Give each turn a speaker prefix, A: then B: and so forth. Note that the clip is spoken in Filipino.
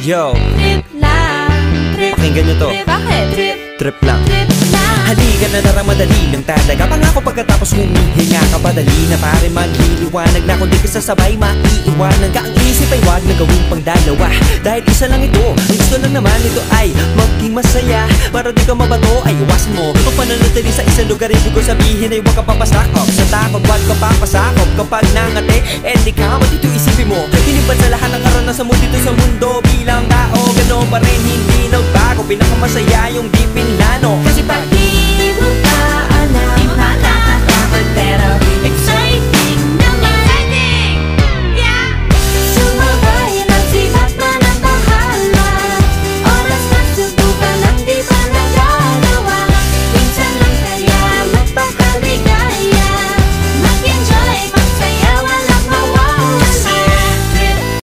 A: Yo,
B: Trip lang, trip.
A: pakinggan nyo to.
B: Bakit?
A: Trip lang.
B: Trip lang.
A: Halika na darang madali lang talaga. Pangako pagkatapos humihinga ka padali na pare magliliwanag na kung di ka sasabay maiiwanan ka. Ang isip ay wag na gawin pang dalawa dahil isa lang ito. Ang gusto lang naman ito ay maging masaya. Para di ka mabato ay iwasan mo ang pananatili sa isang lugar. Ibig ko sabihin ay wag ka papasakop sa takot, wag ka papasakop. Kapag nangate, di ka matito isipin mo. Hinipan sa lahat ng karanasan mo dito sa mundo. Bilang tao, ganoon pa rin hindi nagbago. Pinakamasaya yung di pinlano. Kasi pag